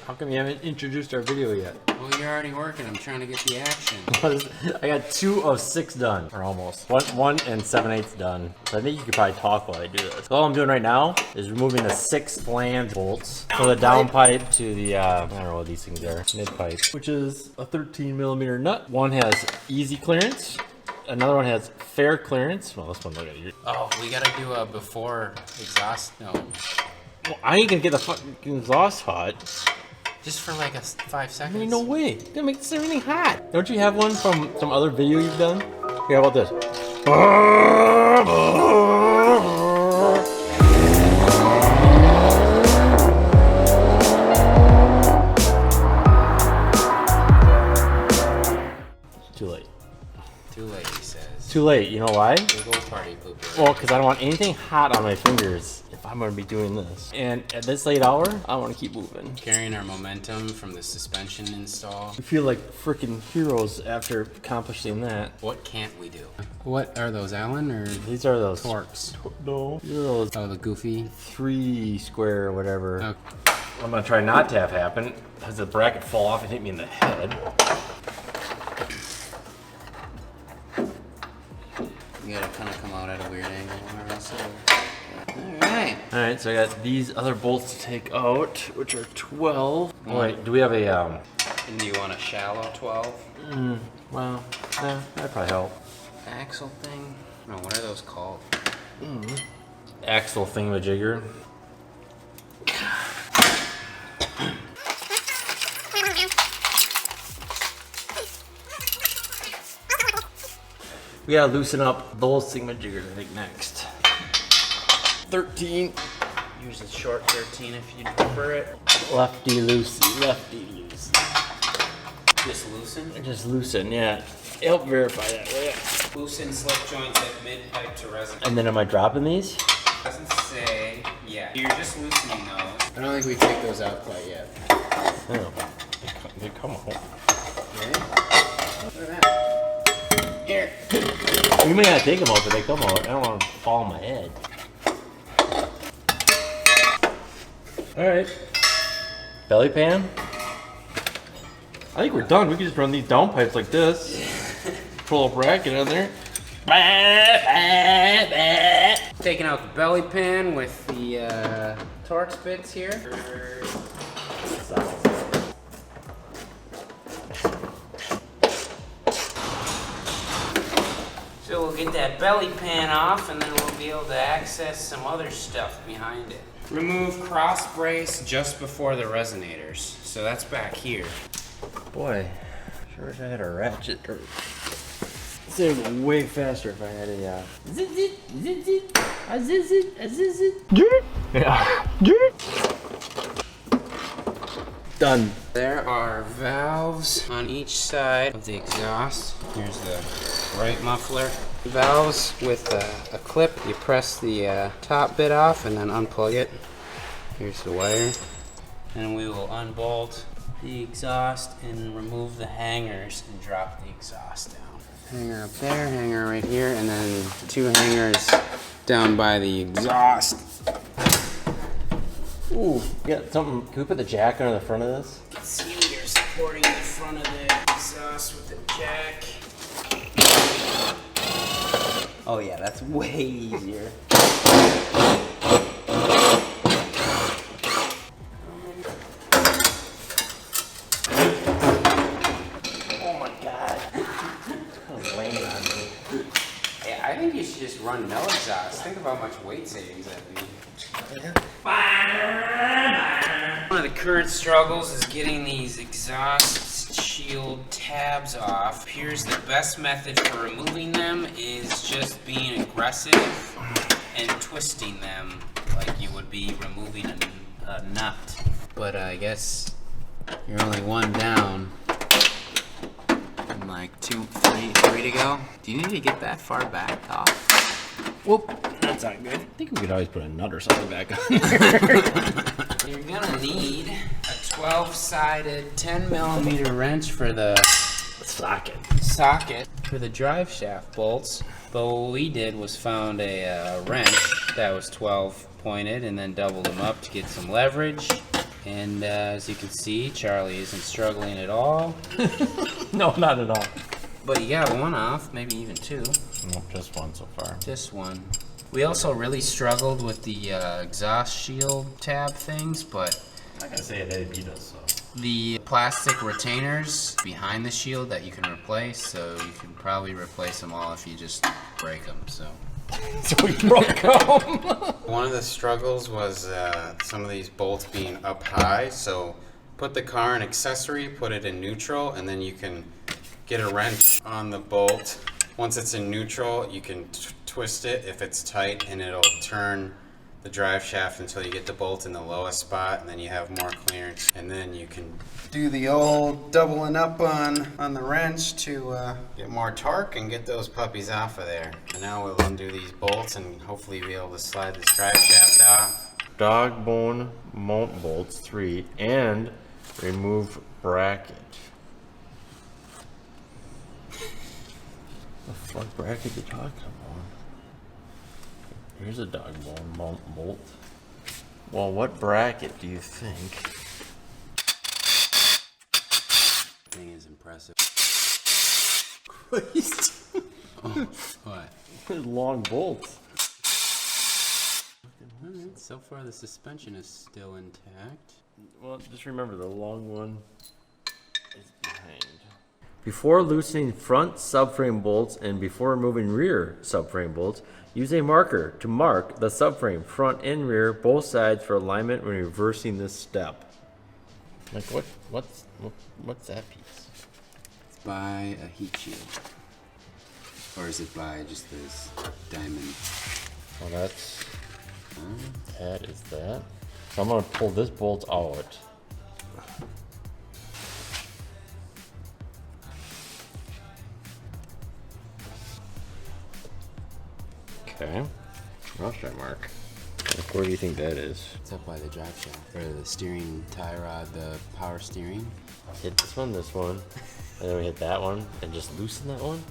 How come you haven't introduced our video yet? Well, you're already working. I'm trying to get the action. I got 2 of 6 done, or almost. 1 and 7/8 done. So I think you could probably talk while I do this. So all I'm doing right now is removing the 6 flange bolts from the downpipe to the, I don't know what these things are, midpipe, which is a 13mm nut. One has easy clearance. Another one has fair clearance. Well, this one, look at it. Oh, we gotta do a before exhaust. No. Well, I ain't gonna get the fucking exhaust hot. Just for like 5 seconds. I mean, no way. It's gonna make everything hot. Don't you have one from some other video you've done? Here, how about this? Too late. Too late, he says. Too late. You know why? Big old party pooper. Well, because I don't want anything hot on my fingers if I'm going to be doing this. And at this late hour, I want to keep moving. Carrying our momentum from the suspension install. We feel like freaking heroes after accomplishing that. What can't we do? What are those, Allen, or These are those Torx? No, these are those Oh, the goofy 3 square or whatever. Okay. I'm going to try not to have happen. Has the bracket fall off and hit me in the head. You gotta kind of come out at a weird angle or else Alright. Alright, so I got these other bolts to take out, which are 12. Oh, wait, do we have a, And do you want a shallow 12? well, yeah, that'd probably help. Axle thing? No, what are those called? Axle thingamajigger. We gotta loosen up those thingamajiggers, I think, next. 13. Use a short 13 if you prefer it. Lefty loosey, lefty loosey. Just loosen? Just loosen, yeah. Help verify that, will ya? Loosen slip joints at mid-pipe to resin. And then am I dropping these? Doesn't say, yeah. You're just loosening those. I don't think we take those out quite yet. Oh, they come out. Ready? Look at that. Here. You may not take them out, but they come out. I don't want to fall on my head. Alright. Belly pan. I think we're done. We can just run these downpipes like this. Pull a bracket in there. Taking out the belly pan with the Torx bits here. So we'll get that belly pan off and then we'll be able to access some other stuff behind it. Remove cross brace just before the resonators. So that's back here. Boy, sure wish I had a ratchet. Or this would go way faster if I had a yeah. Done. There are valves on each side of the exhaust. Here's the right muffler. Valves with a clip. You press the top bit off and then unplug it. Here's the wire. And we will unbolt the exhaust and remove the hangers and drop the exhaust down. Hanger up there, hanger right here, and then 2 hangers down by the exhaust. Ooh, you got something. Can we put the jack under the front of this? You can see you're supporting the front of the exhaust with the jack. Oh yeah, that's way easier. Oh my god. It's kind of laying on me. Yeah, I think you should just run no exhaust. Think of how much weight savings that'd be. One of the current struggles is getting these exhaust shield tabs off. Here's the best method for removing them is just being aggressive and twisting them like you would be removing a nut. But I guess you're only 1 down. And like 2, 3 to go. Do you need to get that far back off? Whoop, that's not good. I think we could always put a nut or something back on there. You're gonna need a 12-sided 10mm wrench for the socket for the drive shaft bolts. But what we did was found a wrench that was 12 pointed and then doubled them up to get some leverage. And as you can see, Charlie isn't struggling at all. No, not at all. But you got one off, maybe even two. Nope, just one so far. Just one. We also really struggled with the exhaust shield tab things, but I'm not gonna say they beat us, so. the plastic retainers behind the shield that you can replace, so you can probably replace them all if you just break them, so. So we broke them. One of the struggles was some of these bolts being up high, so put the car in accessory, put it in neutral, and then you can get a wrench on the bolt. Once it's in neutral, you can twist it if it's tight, and it'll turn the drive shaft until you get the bolt in the lowest spot, and then you have more clearance, and then you can do the old doubling up on the wrench to get more torque and get those puppies off of there. And now we'll undo these bolts and hopefully be able to slide this drive shaft off. Dog bone mount bolts 3 and remove bracket. The fuck bracket you talking about? Here's a dog bone mount bolt. Well, what bracket do you think? Thing is impressive. Christ. Oh, what? Long bolts. Alright, so far the suspension is still intact. Well, just remember the long one is behind. Before loosening front subframe bolts and before removing rear subframe bolts, use a marker to mark the subframe front and rear, both sides, for alignment when reversing this step. Like what's that piece? It's by a heat shield. Or is it by just this diamond? Well, that is that. So I'm gonna pull this bolt out. Okay. I'll try mark. Where do you think that is? It's up by the drive shaft, or the steering tie rod, the power steering. Hit this one, and then we hit that one, and just loosen that one.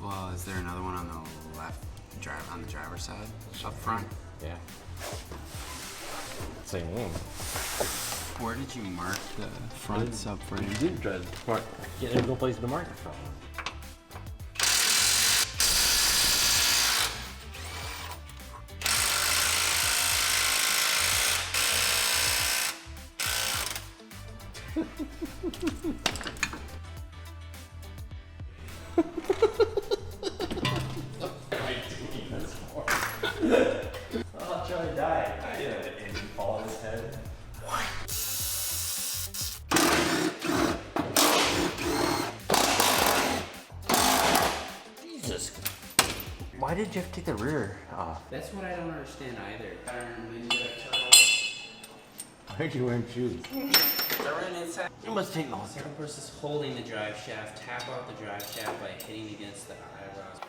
Well, is there another one on the left, on the driver's side, up front? Yeah. Same one. Where did you mark the front subframe? You didn't try to mark. There's no place to mark it from. Oh, Charlie died. I did and he fall on his head. Jesus. Why did you have to take the rear off? That's what I don't understand either. Why'd you wearing shoes? You must take those. Versus holding the drive shaft, tap out the drive shaft by hitting against the Iroz.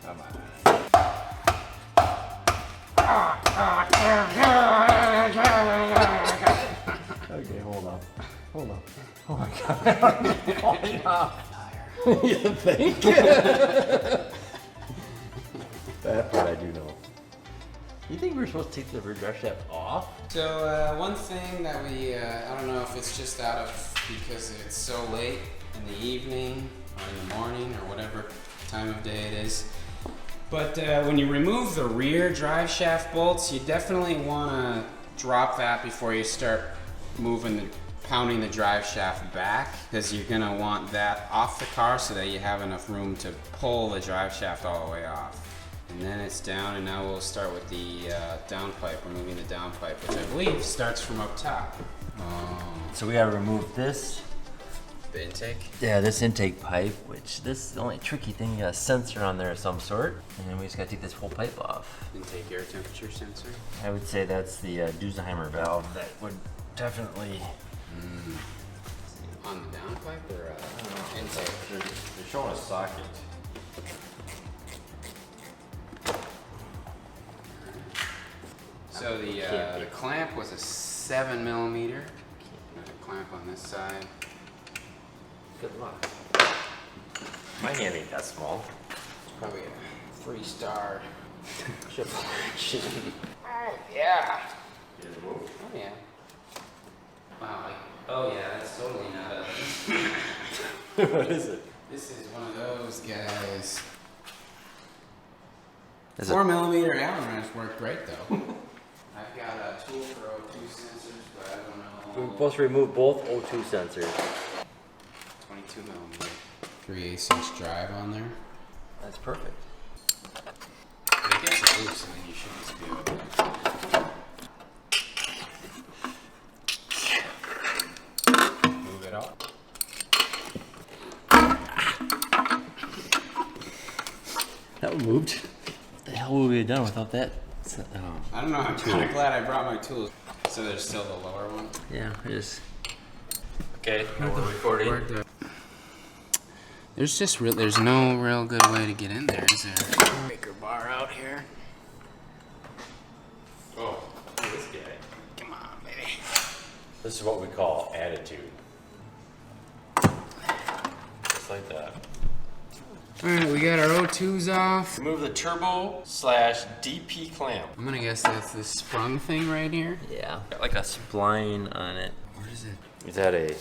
Come on. Okay, hold on. Hold on. Oh my god. I'm falling off. You think? That part I do know. You think we're supposed to take the rear drive shaft off? So one thing that we, I don't know if it's just out of because it's so late in the evening or in the morning or whatever time of day it is. But when you remove the rear drive shaft bolts, you definitely want to drop that before you start pounding the drive shaft back, because you're going to want that off the car so that you have enough room to pull the drive shaft all the way off. And then it's down, and now we'll start with the downpipe, removing the downpipe, which I believe starts from up top. So we gotta remove this. The intake? Yeah, this intake pipe, which this is the only tricky thing, you got a sensor on there of some sort. And then we just gotta take this whole pipe off. Intake air temperature sensor? I would say that's the Dusenheimer valve that would definitely... On the downpipe or intake? They're showing a socket. So the clamp was a 7mm. Clamp on this side. Good luck. My hand ain't that small. It's probably a 3-star. Oh yeah. Oh yeah. Wow. Oh yeah, that's totally not a. What is it? This is one of those guys. Is 4mm Allen wrench worked great though. I've got a tool for O2 sensors, but I don't know. We're supposed to remove both O2 sensors. 22mm. 3/8" drive on there. That's perfect. But it gets it loose, and then you should just be able to move it out. That one moved. What the hell would we have done without that? I don't know. I'm kind of glad I brought my tools. So there's still the lower one. Yeah, it is. Okay, we're recording. There's no real good way to get in there, is there? Breaker bar out here. Oh, this guy. Come on, baby. This is what we call attitude. Just like that. Alright, we got our O2s off. Remove the turbo / DP clamp. I'm gonna guess that's this sprung thing right here. Yeah. Got like a spline on it. What is it? Is that a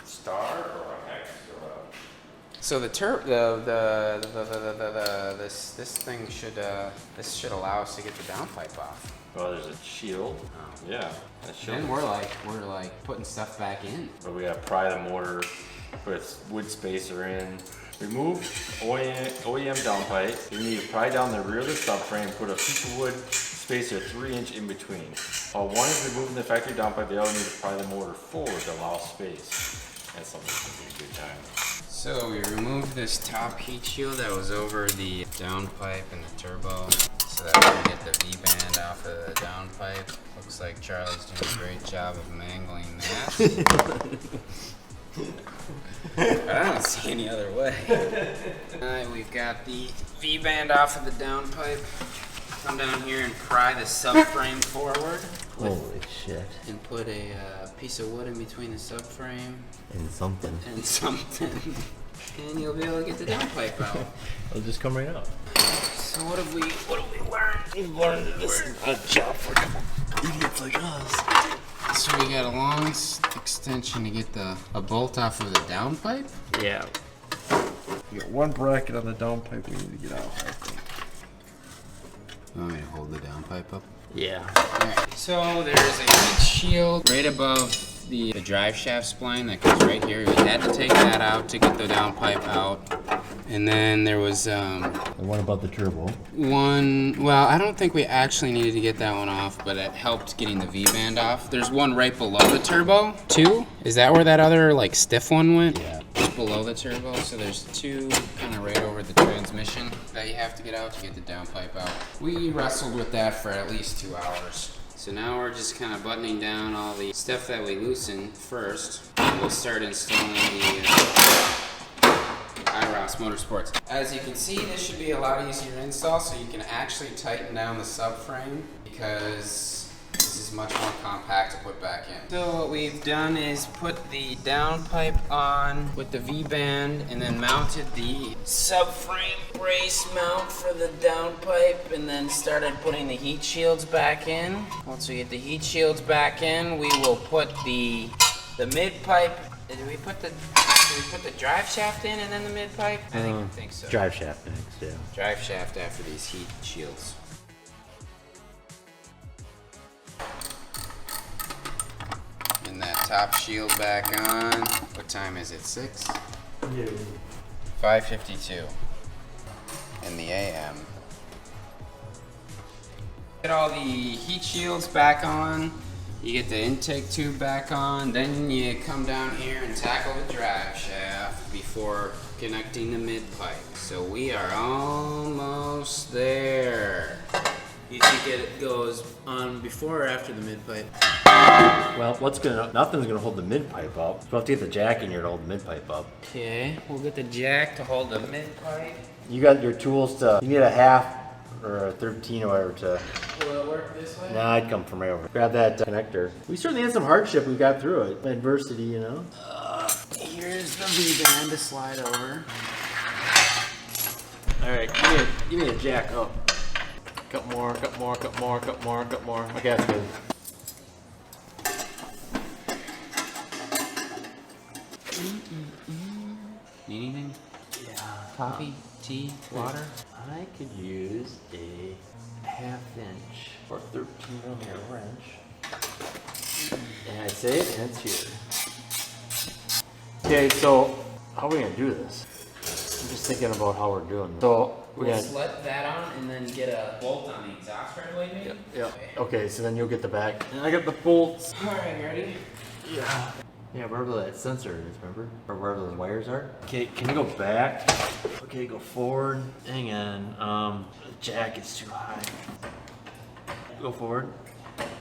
star or a hex or a... So the this thing should allow us to get the downpipe off. Oh, there's a shield. Oh. Yeah. That shield. Then we're like putting stuff back in. But we gotta pry the motor, put a wood spacer in. Remove OEM downpipe. You need to pry down the rear of the subframe, put a piece of wood spacer 3" in between. While one is removing the factory downpipe, the other needs to pry the motor forward to allow space. That's something that's gonna be a good time. So we removed this top heat shield that was over the downpipe and the turbo so that we can get the V-band off of the downpipe. Looks like Charlie's doing a great job of mangling that. I don't see any other way. Alright, we've got the V-band off of the downpipe. Come down here and pry the subframe forward. Holy shit. And put a piece of wood in between the subframe. And something. And something. And you'll be able to get the downpipe out. It'll just come right out. So what have we learned? We've learned that this is a job for a couple idiots like us. So we got a long extension to get a bolt off of the downpipe? Yeah. You got one bracket on the downpipe we need to get out, I think. You want me to hold the downpipe up? Yeah. Alright, so there's a heat shield right above the drive shaft spline that goes right here. We had to take that out to get the downpipe out. And then there was And what about the turbo? well, I don't think we actually needed to get that one off, but it helped getting the V-band off. There's one right below the turbo. 2? Is that where that other like stiff one went? Yeah. Just below the turbo. So there's 2 kind of right over the transmission that you have to get out to get the downpipe out. We wrestled with that for at least 2 hours. So now we're just kind of buttoning down all the stuff that we loosened first. We'll start installing the Iroz Motorsports. As you can see, this should be a lot easier to install, so you can actually tighten down the subframe because this is much more compact to put back in. So what we've done is put the downpipe on with the V-band and then mounted the subframe brace mount for the downpipe and then started putting the heat shields back in. Once we get the heat shields back in, we will put the mid-pipe. Did we put the drive shaft in and then the mid-pipe? I think so. Drive shaft next, yeah. Drive shaft after these heat shields. And that top shield back on. What time is it? 6? Yeah. 5:52 in the AM. Get all the heat shields back on. You get the intake tube back on, then you come down here and tackle the drive shaft before connecting the mid-pipe. So we are almost there. You think it goes on before or after the mid-pipe? Well, nothing's gonna hold the mid-pipe up. We'll have to get the jack in here to hold the mid-pipe up. Okay, we'll get the jack to hold the mid-pipe. You got your tools you need a half or a 13 or whatever to... Will it work this way? Nah, I'd come from right over. Grab that connector. We certainly had some hardship. We got through it. Adversity, you know. Here's the V-band to slide over. All right, come here. Give me a jack up. Cut more, cut more, cut more, cut more, cut more. Okay, that's good. Need anything? Yeah. Coffee, tea, water? I could use a 1/2 inch or 13mm wrench. And I say it, and it's here. Okay, so how are we gonna do this? I'm just thinking about how we're doing this. So we're We'll gonna slip that on and then get a bolt on the exhaust right away, maybe? yeah. Okay, so then you'll get the back. And I got the bolts. Alright, ready? Yeah. Yeah, wherever that sensor is, remember? Or wherever those wires are. Okay, can you go back? Okay, go forward. Hang on. The jack is too high. Go forward.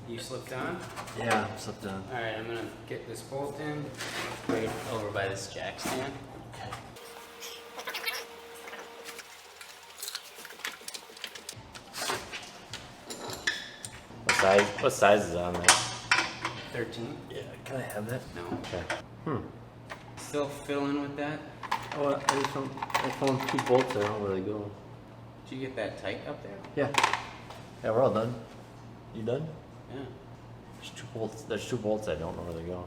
You slipped on? Yeah, slipped on. Alright, I'm gonna get this bolt in. Right over by this jack stand. Okay. What size is on there? 13? Yeah, can I have that? No. Okay. Still fiddling with that? Oh, I found 2 bolts there. I don't know where they go. Did you get that tight up there? Yeah. Yeah, we're all done. You done? Yeah. There's 2 bolts. There's 2 bolts. I don't know where they go.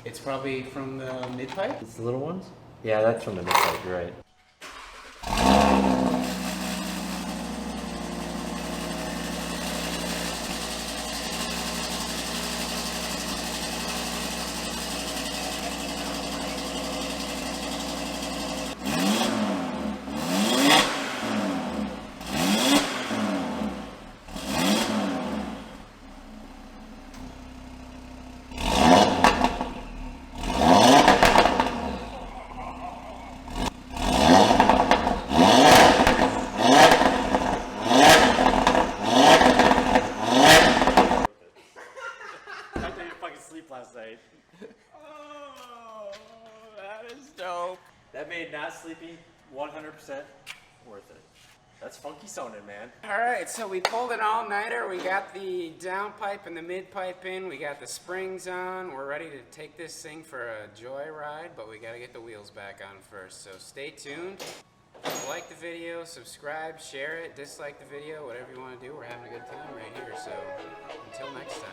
It's probably from the mid-pipe? It's the little ones? Yeah, that's from the midpipe, you're right. Last night. Oh, that is dope. That made not sleeping 100% worth it. That's funky sounding, man. Alright, so we pulled an all-nighter. We got the downpipe and the mid-pipe in. We got the springs on. We're ready to take this thing for a joyride, but we gotta get the wheels back on first. So stay tuned. Like the video, subscribe, share it, dislike the video, whatever you want to do. We're having a good time right here. So until next time.